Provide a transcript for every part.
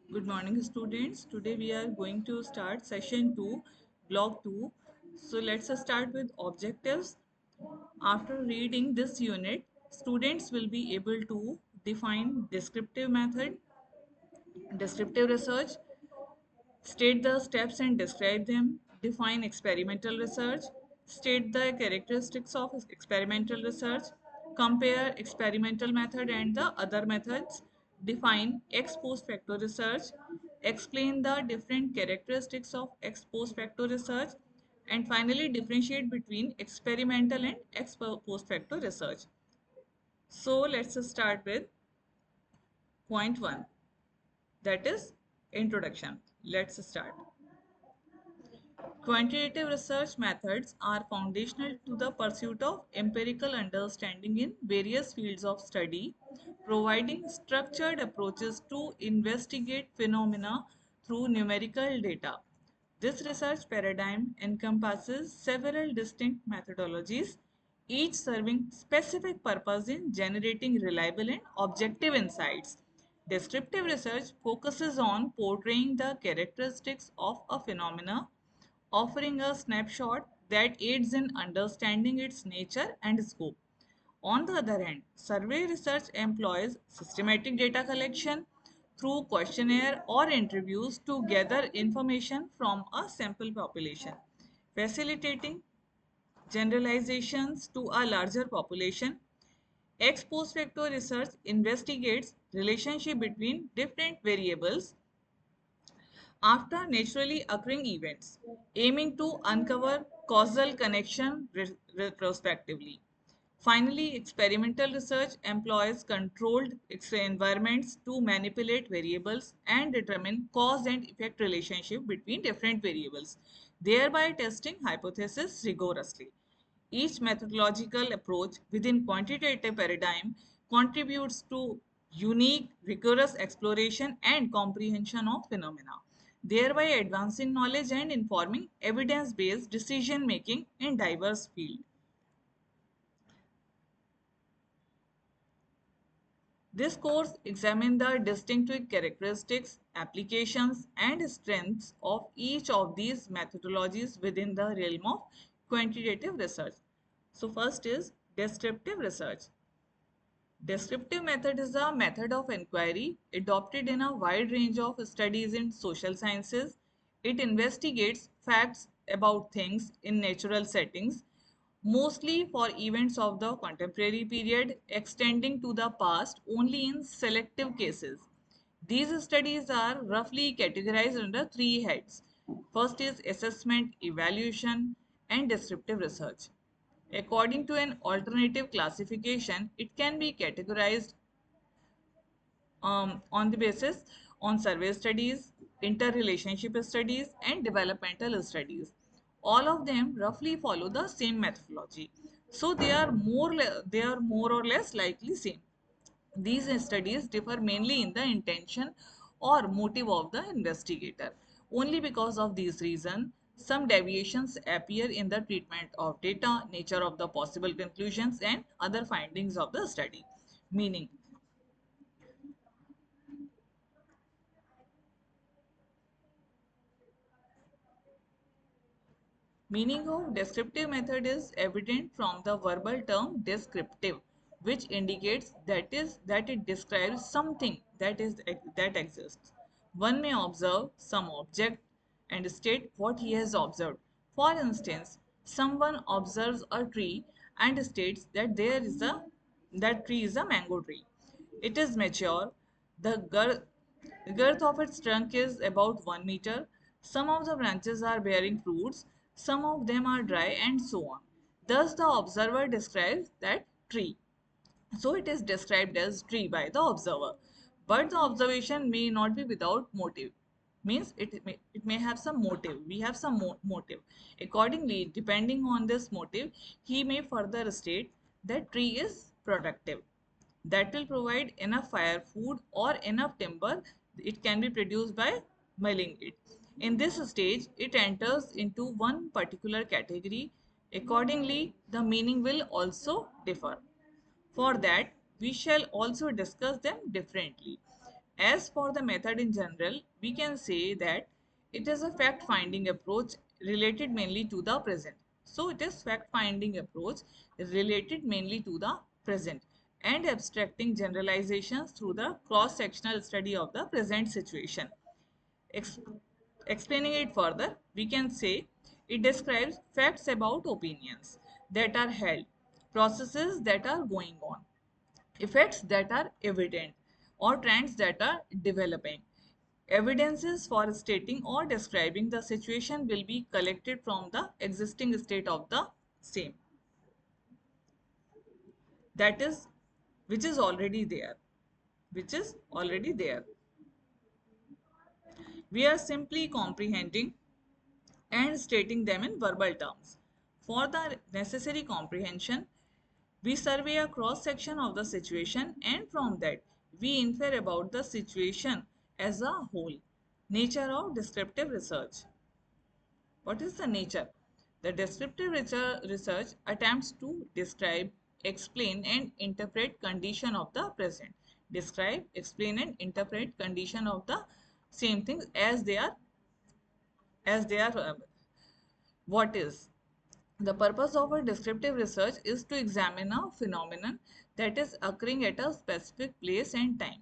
Good morning, students. Today we are going to start session 2, block 2. So let's start with objectives. After reading this unit, students will be able to define descriptive method, descriptive research, state the steps and describe them, define experimental research, state the characteristics of experimental research, compare experimental method and the other methods, define ex post facto research, explain the different characteristics of ex post facto research, and finally differentiate between experimental and ex post facto research. So let's start with point 1, that is introduction. Let's start. Quantitative research methods are foundational to the pursuit of empirical understanding in various fields of study, providing structured approaches to investigate phenomena through numerical data. This research paradigm encompasses several distinct methodologies, each serving specific purpose in generating reliable and objective insights. Descriptive research focuses on portraying the characteristics of a phenomena, offering a snapshot that aids in understanding its nature and scope. On the other hand, survey research employs systematic data collection through questionnaire or interviews to gather information from a sample population, facilitating generalizations to a larger population. Ex post facto research investigates relationship between different variables after naturally occurring events, aiming to uncover causal connection retrospectively. Finally, experimental research employs controlled environments to manipulate variables and determine cause and effect relationship between different variables, thereby testing hypotheses rigorously. Each methodological approach within quantitative paradigm contributes to unique, rigorous exploration and comprehension of phenomena, thereby advancing knowledge and informing evidence-based decision-making in diverse fields. This course examines the distinctive characteristics, applications, and strengths of each of these methodologies within the realm of quantitative research. So first is descriptive research. Descriptive method is a method of inquiry adopted in a wide range of studies in social sciences. It investigates facts about things in natural settings, mostly for events of the contemporary period, extending to the past only in selective cases. These studies are roughly categorized under three heads. First is assessment, evaluation, and descriptive research. According to an alternative classification, it can be categorized on the basis on survey studies, interrelationship studies, and developmental studies. All of them roughly follow the same methodology, so they are more or less likely same. These studies differ mainly in the intention or motive of the investigator. Only because of these reasons, some deviations appear in the treatment of data, nature of the possible conclusions, and other findings of the study. Meaning, Meaning of descriptive method is evident from the verbal term descriptive, which indicates that it describes something that exists. One may observe some object and state what he has observed. For instance, someone observes a tree and states that tree is a mango tree. It is mature. The girth of its trunk is about 1 meter. Some of the branches are bearing fruits, some of them are dry, and so on. Thus, the observer describes that tree. So, it is described as tree by the observer. But the observation may not be without motive. Means it may have some motive. We have some motive. Accordingly, depending on this motive, he may further state that tree is productive, that will provide enough firewood or enough timber. It can be produced by milling it. In this stage, it enters into one particular category. Accordingly, the meaning will also differ. For that, we shall also discuss them differently. As for the method in general, we can say that it is a fact-finding approach related mainly to the present. So it is fact-finding approach related mainly to the present and abstracting generalizations through the cross-sectional study of the present situation. Ex- Explaining it further, we can say it describes facts about opinions that are held, processes that are going on, effects that are evident, or trends that are developing. Evidences for stating or describing the situation will be collected from the existing state of the same, that is, which is already there, which is already there. We are simply comprehending and stating them in verbal terms. For the necessary comprehension, we survey a cross section of the situation, and from that we infer about the situation as a whole. Nature of descriptive research. What is the nature? The descriptive research attempts to describe, explain and interpret condition of the present. Describe, explain and interpret condition of the same things as they are. What is? The purpose of a descriptive research is to examine a phenomenon that is occurring at a specific place and time.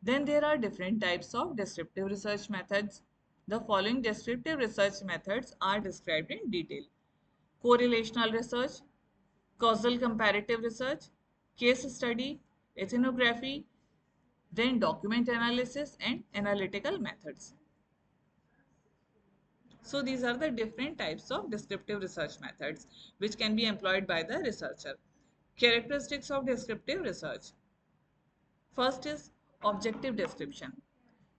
Then there are different types of descriptive research methods. The following descriptive research methods are described in detail. Correlational research, causal comparative research, case study, ethnography, then document analysis and analytical methods. So these are the different types of descriptive research methods which can be employed by the researcher. Characteristics of descriptive research. First is objective description.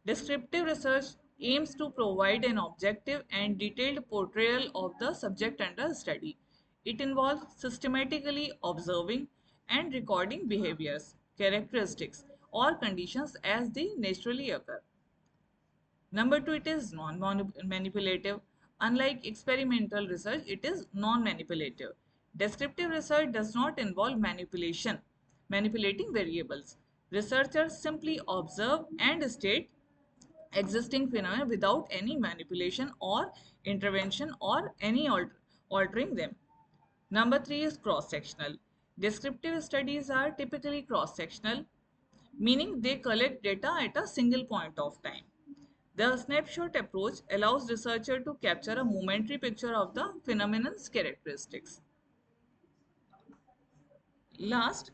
Descriptive research aims to provide an objective and detailed portrayal of the subject under study. It involves systematically observing and recording behaviors, characteristics, or conditions as they naturally occur. Number two, it is non-manipulative. Unlike experimental research, it is non-manipulative. Descriptive research does not involve manipulating variables. Researchers simply observe and state existing phenomena without any manipulation or intervention or any altering them. Number three is cross-sectional. Descriptive studies are typically cross-sectional, meaning they collect data at a single point of time. The snapshot approach allows researchers to capture a momentary picture of the phenomenon's characteristics. Last,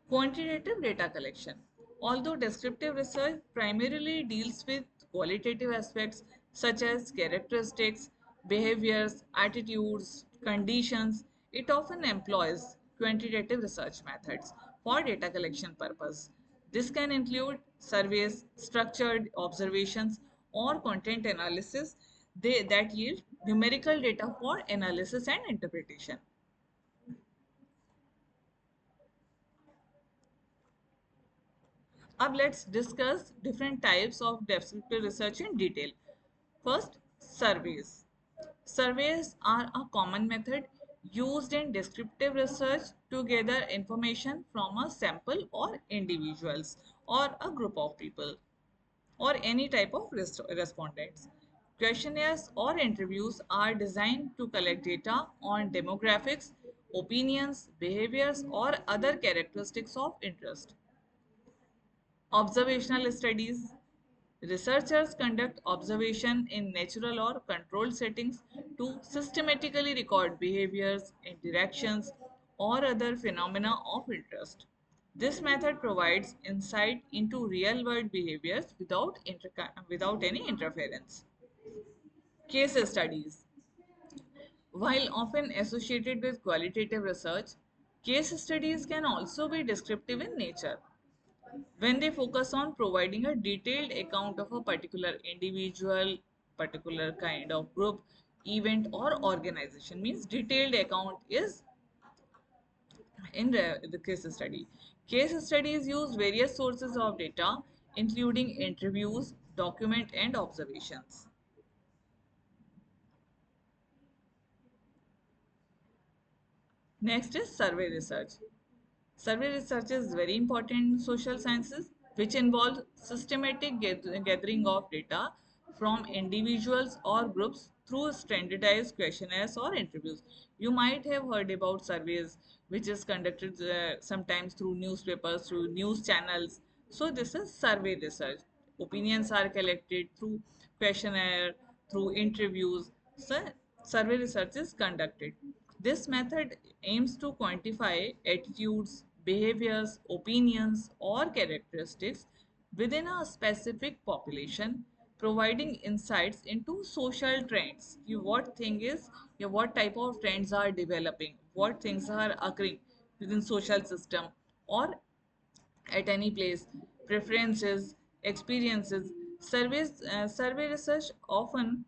quantitative data collection. Although descriptive research primarily deals with qualitative aspects such as characteristics, behaviors, attitudes, conditions, it often employs quantitative research methods for data collection purpose. This can include surveys, structured observations, or content analysis that yield numerical data for analysis and interpretation. Now let's discuss different types of descriptive research in detail. First, surveys. Surveys are a common method used in descriptive research to gather information from a sample or individuals or a group of people or any type of respondents. Questionnaires or interviews are designed to collect data on demographics, opinions, behaviors, or other characteristics of interest. Observational studies. Researchers conduct observation in natural or controlled settings to systematically record behaviors, interactions, or other phenomena of interest. This method provides insight into real-world behaviors without any interference. Case studies. While often associated with qualitative research, case studies can also be descriptive in nature when they focus on providing a detailed account of a particular individual, particular kind of group, event or organization. Means detailed account is in the case study. Case studies use various sources of data including interviews, document and observations. Next is survey research. Survey research is very important in social sciences. which involves systematic gathering of data from individuals or groups through standardized questionnaires or interviews. You might have heard about surveys, which is conducted sometimes through newspapers, through news channels. So this is survey research. Opinions are collected through questionnaire, through interviews. So survey research is conducted. This method aims to quantify attitudes, behaviors, opinions, or characteristics within a specific population, providing insights into social trends. What thing is, what type of trends are developing, what things are occurring within social system or at any place, preferences, experiences. Survey research often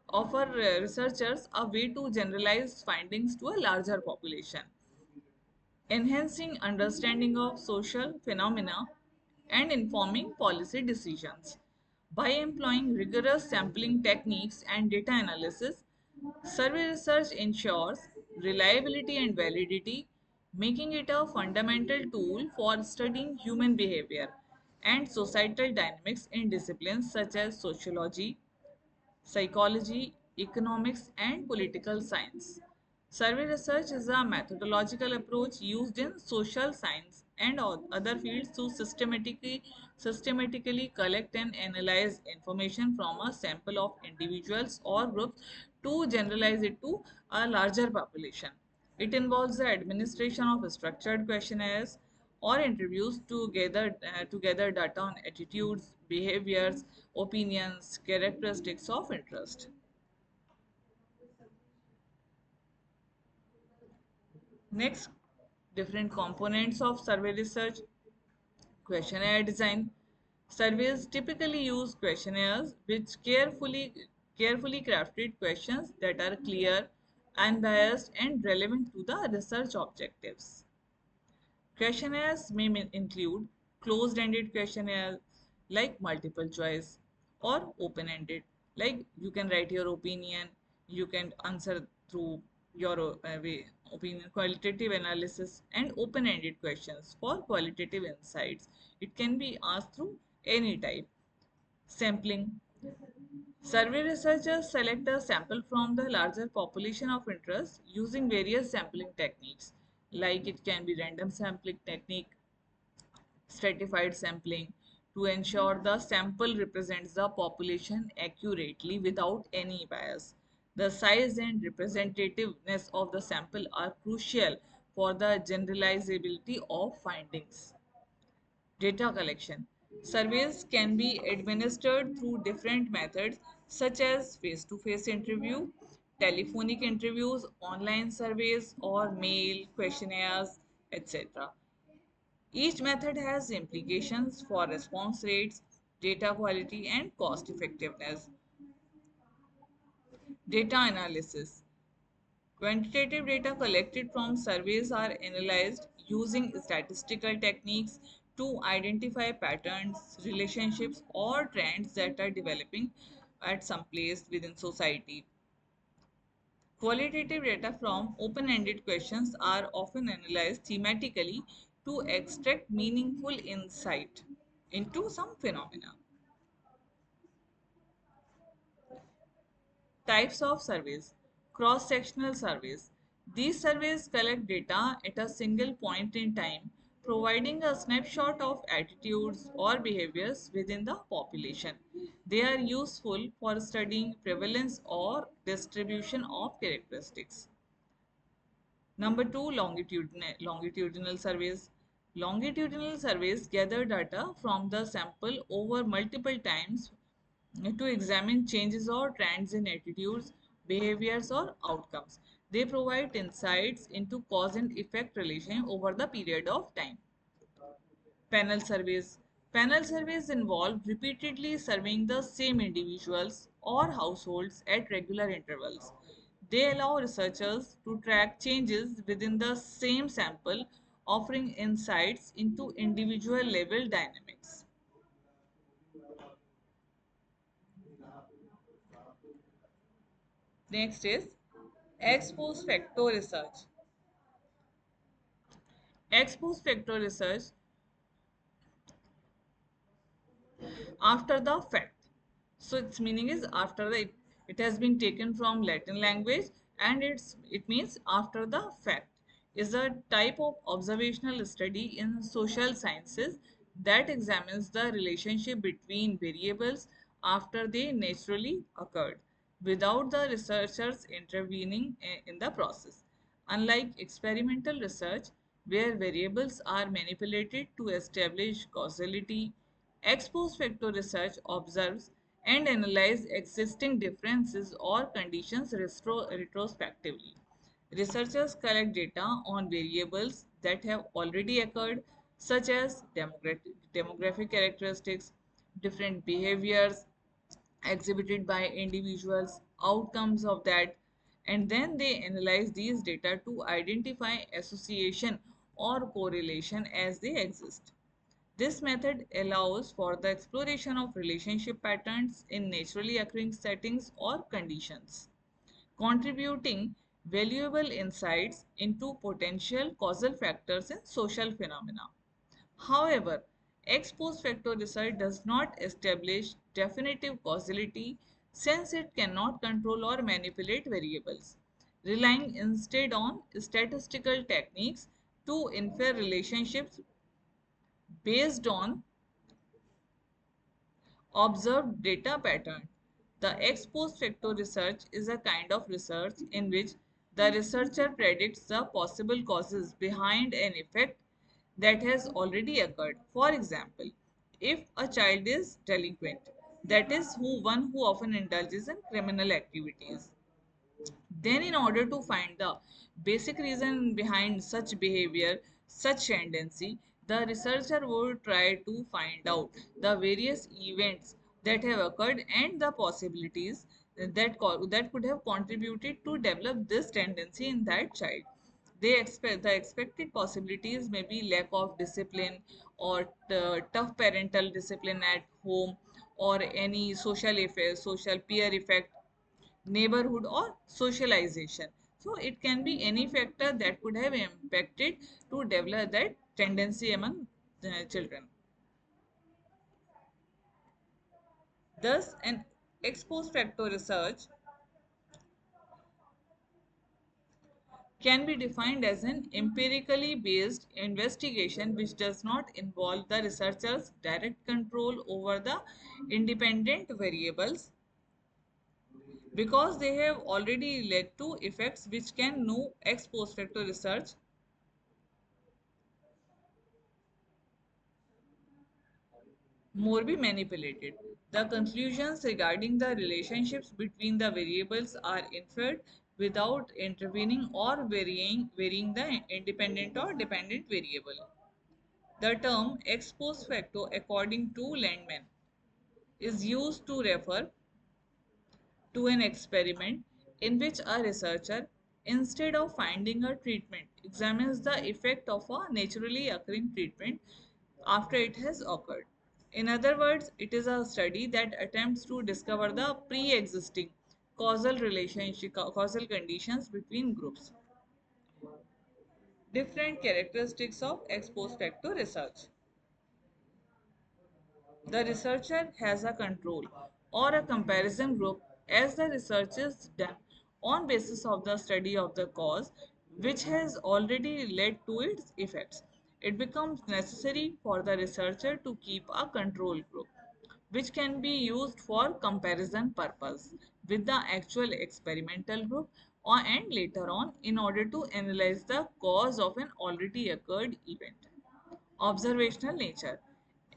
offer researchers a way to generalize findings to a larger population, enhancing understanding of social phenomena and informing policy decisions. By employing rigorous sampling techniques and data analysis, survey research ensures reliability and validity, making it a fundamental tool for studying human behavior and societal dynamics in disciplines such as sociology, psychology, economics, and political science. Survey research is a methodological approach used in social science and other fields to systematically collect and analyze information from a sample of individuals or groups to generalize it to a larger population. It involves the administration of structured questionnaires or interviews to gather data on attitudes, behaviors, opinions, characteristics of interest. Next, different components of survey research. Questionnaire design. Surveys typically use questionnaires which carefully crafted questions that are clear, unbiased, and relevant to the research objectives. Questionnaires may include closed-ended questionnaires like multiple choice or open-ended, like you can write your opinion, you can answer through your opinion, qualitative analysis, and open-ended questions for qualitative insights. It can be asked through any type. Sampling. Survey researchers select a sample from the larger population of interest using various sampling techniques, like it can be random sampling technique, stratified sampling, to ensure the sample represents the population accurately without any bias. The size and representativeness of the sample are crucial for the generalizability of findings. Data collection. Surveys can be administered through different methods such as face-to-face interview, telephonic interviews, online surveys, or mail, questionnaires, etc. Each method has implications for response rates, data quality, and cost effectiveness. Data analysis. Quantitative data collected from surveys are analyzed using statistical techniques to identify patterns, relationships, or trends that are developing at some place within society. Qualitative data from open-ended questions are often analyzed thematically to extract meaningful insight into some phenomena. Types of surveys. Cross-sectional surveys. These surveys collect data at a single point in time, providing a snapshot of attitudes or behaviors within the population. They are useful for studying prevalence or distribution of characteristics. Number two, longitudinal surveys. Longitudinal surveys gather data from the sample over multiple times to examine changes or trends in attitudes, behaviors, or outcomes. They provide insights into cause and effect relation over the period of time. Panel surveys. Panel surveys involve repeatedly surveying the same individuals or households at regular intervals. They allow researchers to track changes within the same sample, offering insights into individual level dynamics. Next is ex post facto research. Ex post facto research after the fact. So its meaning is after the it has been taken from Latin language, and it means after the fact is a type of observational study in social sciences that examines the relationship between variables after they naturally occurred without the researchers intervening in the process. Unlike experimental research, where variables are manipulated to establish causality, ex post facto research observes and analyzes existing differences or conditions retrospectively. Researchers collect data on variables that have already occurred, such as demographic characteristics, different behaviors, exhibited by individuals, outcomes of that, and then they analyze these data to identify association or correlation as they exist. This method allows for the exploration of relationship patterns in naturally occurring settings or conditions, contributing valuable insights into potential causal factors in social phenomena. However, ex post facto research does not establish definitive causality since it cannot control or manipulate variables, relying instead on statistical techniques to infer relationships based on observed data pattern. The ex post facto research is a kind of research in which the researcher predicts the possible causes behind an effect that has already occurred. For example, if a child is delinquent, that is one who often indulges in criminal activities, then, in order to find the basic reason behind such behavior, such tendency, the researcher would try to find out the various events that have occurred and the possibilities that could have contributed to develop this tendency in that child. They expect the expected possibilities may be lack of discipline or tough parental discipline at home or any social peer effect, neighborhood, or socialization. So it can be any factor that could have impacted to develop that tendency among children. Thus, an ex post facto research can be defined as an empirically based investigation which does not involve the researcher's direct control over the independent variables, because they have already led to effects which can no ex post facto research more be manipulated. The conclusions regarding the relationships between the variables are inferred without intervening or varying the independent or dependent variable. The term ex post facto, according to Landman, is used to refer to an experiment in which a researcher, instead of finding a treatment, examines the effect of a naturally occurring treatment after it has occurred. In other words, it is a study that attempts to discover the pre-existing causal conditions between groups. Different characteristics of ex post facto research. The researcher has a control or a comparison group as the research is done on basis of the study of the cause which has already led to its effects. It becomes necessary for the researcher to keep a control group which can be used for comparison purpose with the actual experimental group and later on in order to analyze the cause of an already occurred event. Observational nature.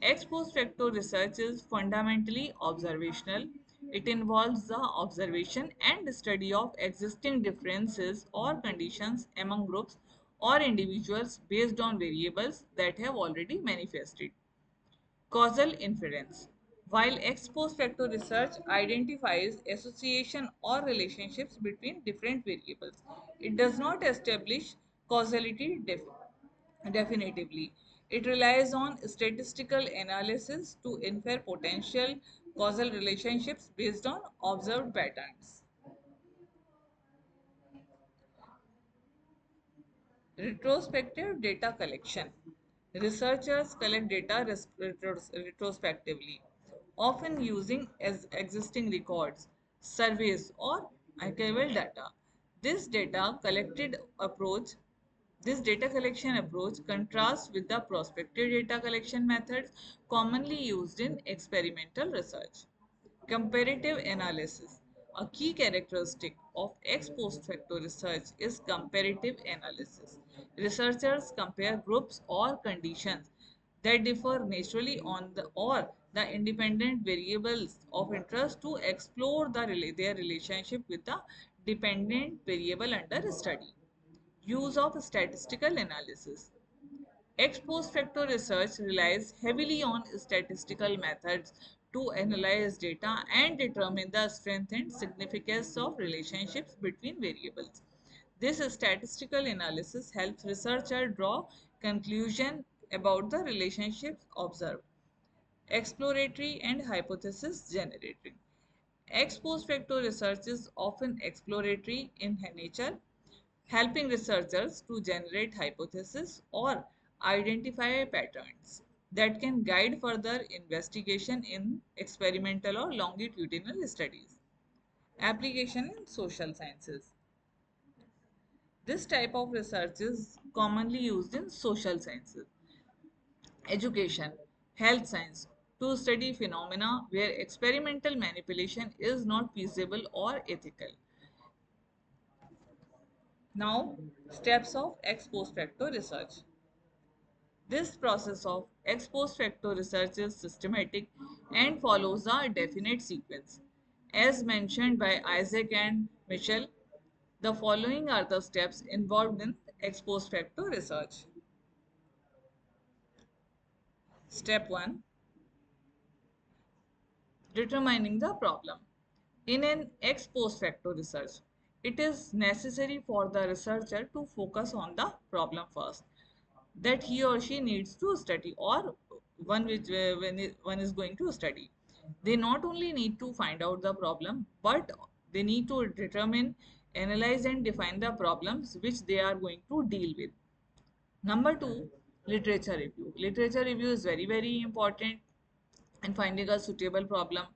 Ex post facto research is fundamentally observational. It involves the observation and study of existing differences or conditions among groups or individuals based on variables that have already manifested. Causal inference. While ex post facto research identifies association or relationships between different variables, it does not establish causality definitively. It relies on statistical analysis to infer potential causal relationships based on observed patterns. Retrospective data collection. Researchers collect data retrospectively, often using as existing records, surveys, or archival data. This data collected approach this data collection approach contrasts with the prospective data collection methods commonly used in experimental research. Comparative analysis. A key characteristic of ex post facto research is comparative analysis. Researchers compare groups or conditions that differ naturally on the independent variables of interest to explore their relationship with the dependent variable under study. Use of statistical analysis. Ex post facto research relies heavily on statistical methods to analyze data and determine the strength and significance of relationships between variables. This statistical analysis helps researchers draw conclusions about the relationships observed. Exploratory and hypothesis generating. Ex post facto research is often exploratory in nature, helping researchers to generate hypotheses or identify patterns that can guide further investigation in experimental or longitudinal studies. Application in social sciences. This type of research is commonly used in social sciences, education, health science, to study phenomena where experimental manipulation is not feasible or ethical. Now, steps of ex post facto research. This process of ex post facto research is systematic and follows a definite sequence. As mentioned by Isaac and Mitchell, the following are the steps involved in ex post facto research. Step 1. Determining the problem. In an ex post facto research, it is necessary for the researcher to focus on the problem first that he or she needs to study, or one is going to study. They not only need to find out the problem, but they need to determine, analyze, and define the problems which they are going to deal with. Number two, literature review. Literature review is very important in finding a suitable problem.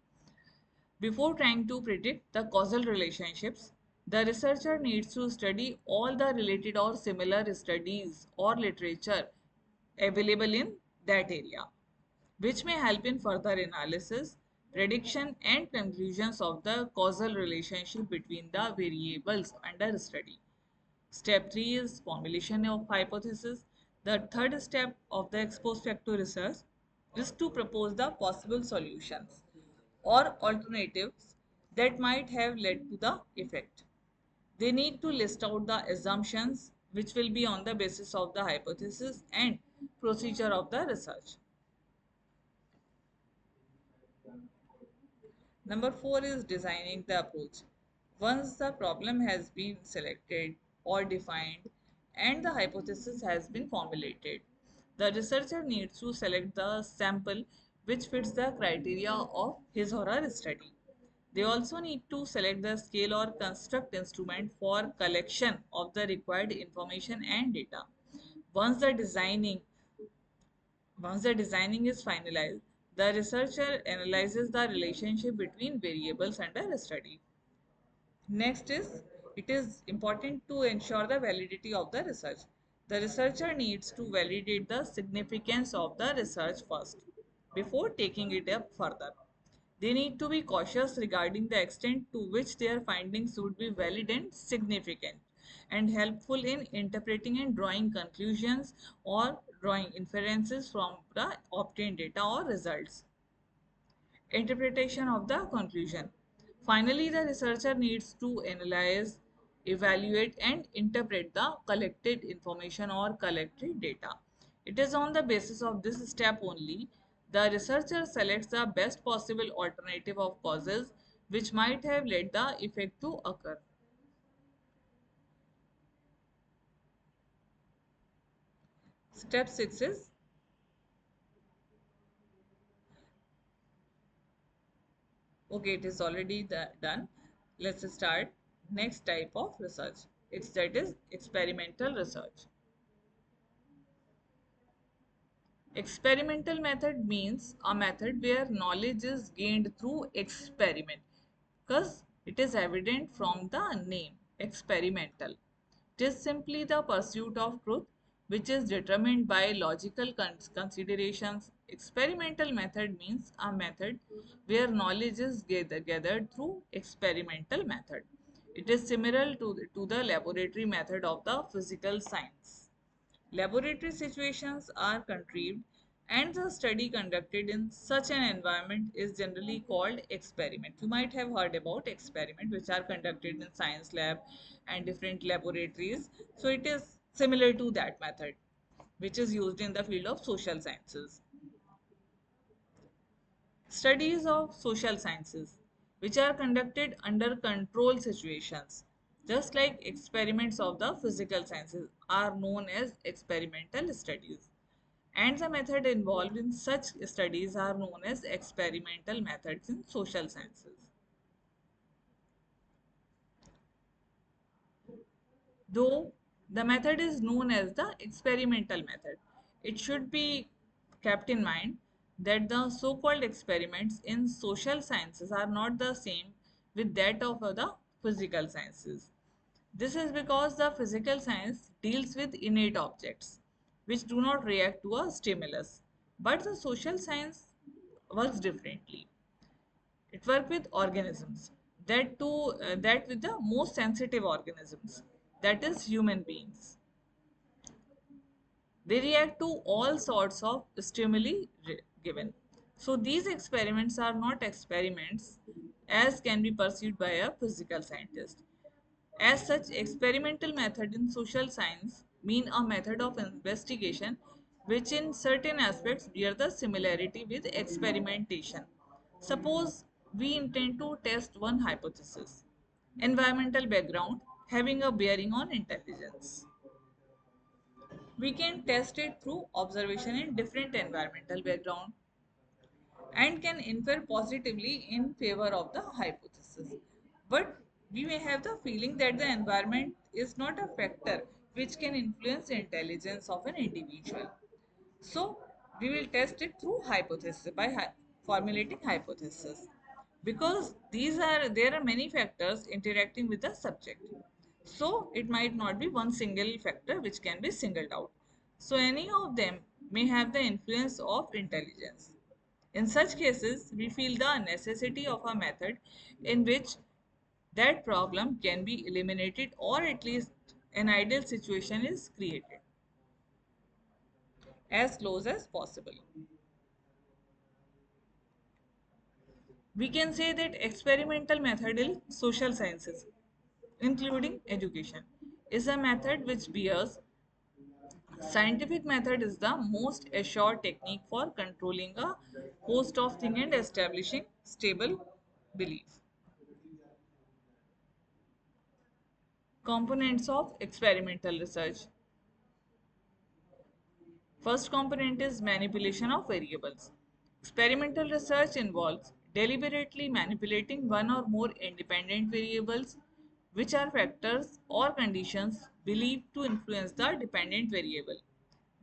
Before trying to predict the causal relationships, the researcher needs to study all the related or similar studies or literature available in that area, which may help in further analysis, prediction, and conclusions of the causal relationship between the variables under study. Step 3 is formulation of hypothesis. The third step of the ex post facto research is to propose the possible solutions or alternatives that might have led to the effect. They need to list out the assumptions which will be on the basis of the hypothesis and procedure of the research. Number 4 is designing the approach. Once the problem has been selected or defined and the hypothesis has been formulated, the researcher needs to select the sample which fits the criteria of his or her study. They also need to select the scale or construct instrument for collection of the required information and data. Once the designing once the designing is finalized, the researcher analyzes the relationship between variables under study. Next is, it is important to ensure the validity of the research. The researcher needs to validate the significance of the research first before taking it up further. They need to be cautious regarding the extent to which their findings would be valid and significant and helpful in interpreting and drawing conclusions or drawing inferences from the obtained data or results. Interpretation of the conclusion. Finally, the researcher needs to analyze, evaluate, and interpret the collected information or collected data. It is on the basis of this step only the researcher selects the best possible alternative of causes which might have led the effect to occur. Step 6 is, okay, it is already done. Let's start next type of research. It's that is experimental research. Experimental method means a method where knowledge is gained through experiment, because it is evident from the name experimental. It is simply the pursuit of truth which is determined by logical considerations. Experimental method means a method where knowledge is gathered through experimental method. It is similar to the laboratory method of the physical science. Laboratory situations are contrived, and the study conducted in such an environment is generally called experiment. You might have heard about experiment which are conducted in science lab and different laboratories. So it is similar to that method which is used in the field of social sciences. Studies of social sciences, which are conducted under controlled situations, just like experiments of the physical sciences, are known as experimental studies. And the method involved in such studies are known as experimental methods in social sciences. Though the method is known as the experimental method, it should be kept in mind that the so-called experiments in social sciences are not the same with that of the physical sciences. This is because the physical science deals with innate objects which do not react to a stimulus, but the social science works differently. It works with organisms, that with the most sensitive organisms, that is human beings. They react to all sorts of stimuli given. So these experiments are not experiments as can be perceived by a physical scientist. As such, experimental method in social science mean a method of investigation which in certain aspects bear the similarity with experimentation. Suppose we intend to test one hypothesis, environmental background having a bearing on intelligence. We can test it through observation in different environmental background and can infer positively in favor of the hypothesis. But we may have the feeling that the environment is not a factor which can influence the intelligence of an individual. So we will test it through hypothesis by formulating hypothesis, because there are many factors interacting with the subject. So it might not be one single factor which can be singled out. So any of them may have the influence of intelligence. In such cases, we feel the necessity of a method in which that problem can be eliminated, or at least an ideal situation is created as close as possible. We can say that experimental method in social sciences, including education, is a method which bears scientific method is the most assured technique for controlling a host of things and establishing stable belief. Components of experimental research. First component is manipulation of variables. Experimental research involves deliberately manipulating one or more independent variables, which are factors or conditions believed to influence the dependent variable.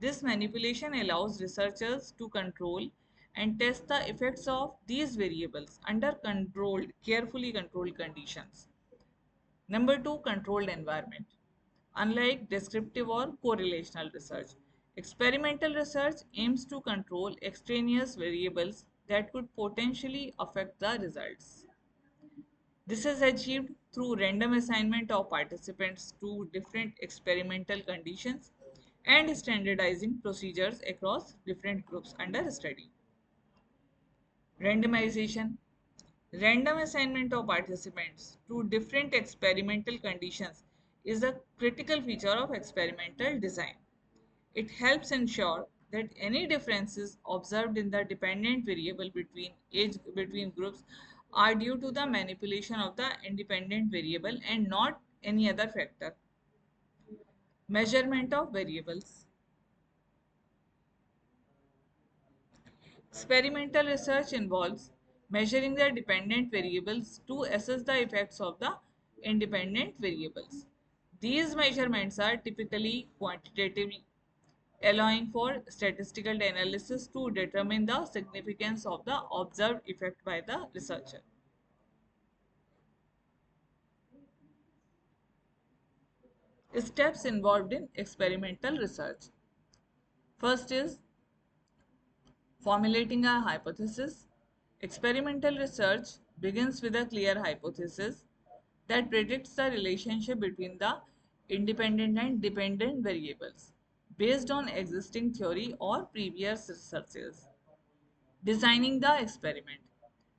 This manipulation allows researchers to control and test the effects of these variables under carefully controlled conditions. Number two, controlled environment. Unlike descriptive or correlational research, experimental research aims to control extraneous variables that could potentially affect the results. This is achieved through random assignment of participants to different experimental conditions and standardizing procedures across different groups under study. Randomization. Random assignment of participants to different experimental conditions is a critical feature of experimental design. It helps ensure that any differences observed in the dependent variable between groups are due to the manipulation of the independent variable and not any other factor. Measurement of variables. Experimental research involves measuring the dependent variables to assess the effects of the independent variables. These measurements are typically quantitative allowing for statistical analysis to determine the significance of the observed effect by the researcher. Steps involved in experimental research. First is formulating a hypothesis. Experimental research begins with a clear hypothesis that predicts the relationship between the independent and dependent variables based on existing theory or previous researches. Designing the experiment.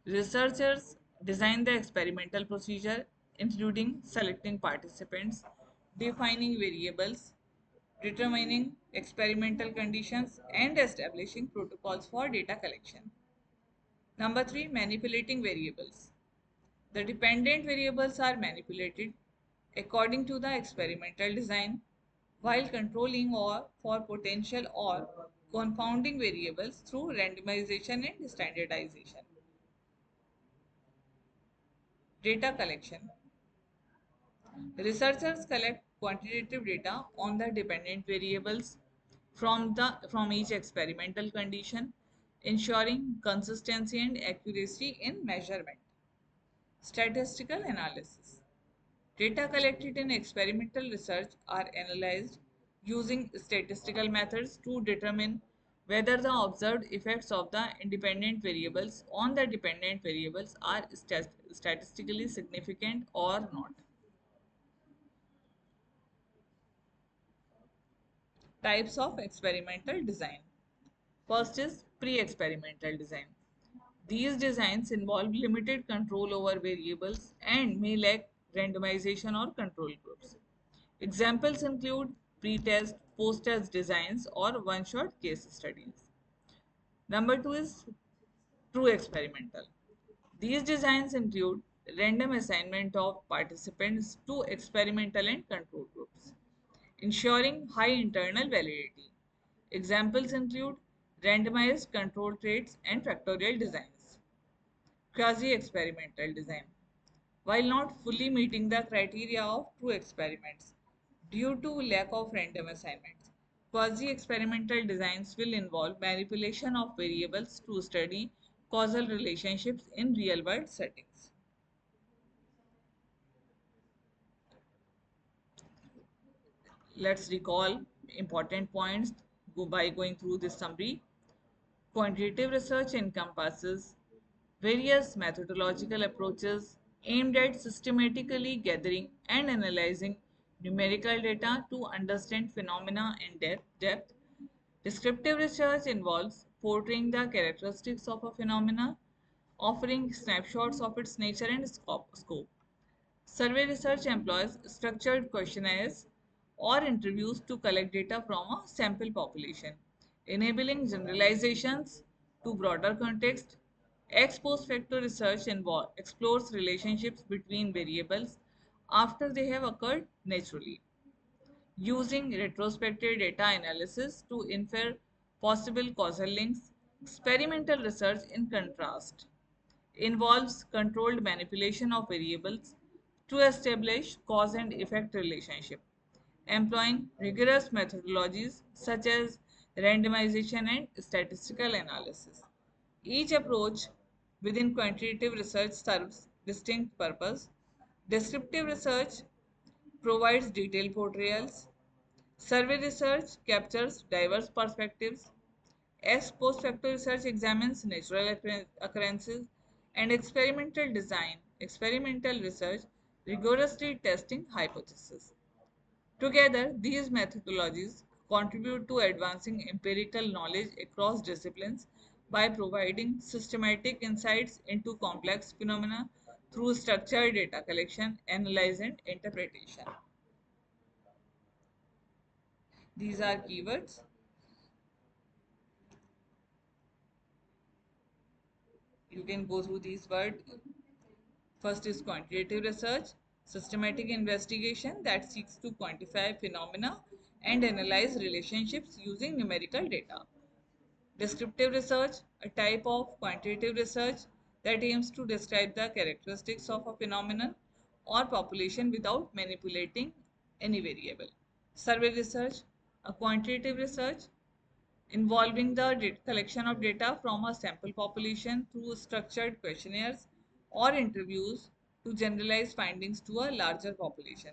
Researchers design the experimental procedure, including selecting participants, defining variables, determining experimental conditions, and establishing protocols for data collection. Number three, manipulating variables. The dependent variables are manipulated according to the experimental design, while controlling or for potential or confounding variables through randomization and standardization. Data collection. Researchers collect quantitative data on the dependent variables from each experimental condition, ensuring consistency and accuracy in measurement. Statistical analysis. Data collected in experimental research are analyzed using statistical methods to determine whether the observed effects of the independent variables on the dependent variables are statistically significant or not. Types of experimental design. First is pre-experimental design. These designs involve limited control over variables and may lack randomization or control groups. Examples include pre-test, post-test designs, or one-shot case studies. Number two is true experimental. These designs include random assignment of participants to experimental and control groups, ensuring high internal validity. Examples include randomized control traits and factorial designs. Quasi-experimental design. While not fully meeting the criteria of true experiments due to lack of random assignments, quasi-experimental designs will involve manipulation of variables to study causal relationships in real-world settings. Let's recall important points by going through this summary. Quantitative research encompasses various methodological approaches aimed at systematically gathering and analyzing numerical data to understand phenomena in depth. Descriptive research involves portraying the characteristics of a phenomena, offering snapshots of its nature and scope. Survey research employs structured questionnaires or interviews to collect data from a sample population, enabling generalizations to broader context. Ex post facto research explores relationships between variables after they have occurred naturally, using retrospective data analysis to infer possible causal links. Experimental research, in contrast, involves controlled manipulation of variables to establish cause and effect relationship, employing rigorous methodologies such as randomization and statistical analysis. Each approach within quantitative research serves distinct purpose. Descriptive research provides detailed portrayals. Survey research captures diverse perspectives. Ex post facto research examines natural occurrences, and experimental research rigorously testing hypotheses. Together, these methodologies contribute to advancing empirical knowledge across disciplines by providing systematic insights into complex phenomena through structured data collection, analysis, and interpretation. These are keywords. You can go through these words. First is quantitative research, systematic investigation that seeks to quantify phenomena and analyze relationships using numerical data. Descriptive research, a type of quantitative research that aims to describe the characteristics of a phenomenon or population without manipulating any variable. Survey research, a quantitative research involving the collection of data from a sample population through structured questionnaires or interviews to generalize findings to a larger population.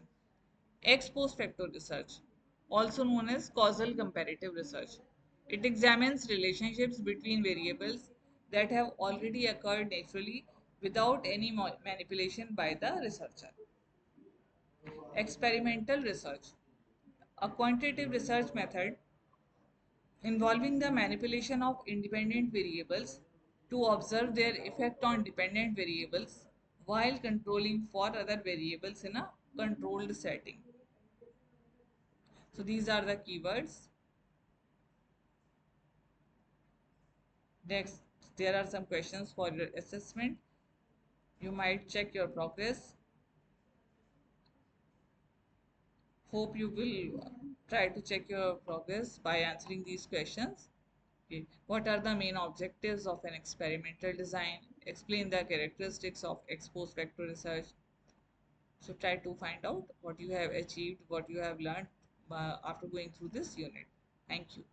Ex post facto research, also known as causal comparative research. It examines relationships between variables that have already occurred naturally without any manipulation by the researcher. Experimental research, a quantitative research method involving the manipulation of independent variables to observe their effect on dependent variables while controlling for other variables in a controlled setting. So these are the keywords. Next, there are some questions for your assessment. You might check your progress. Hope you will try to check your progress by answering these questions. Okay. What are the main objectives of an experimental design? Explain the characteristics of ex post facto research. So try to find out what you have achieved, what you have learned after going through this unit. Thank you.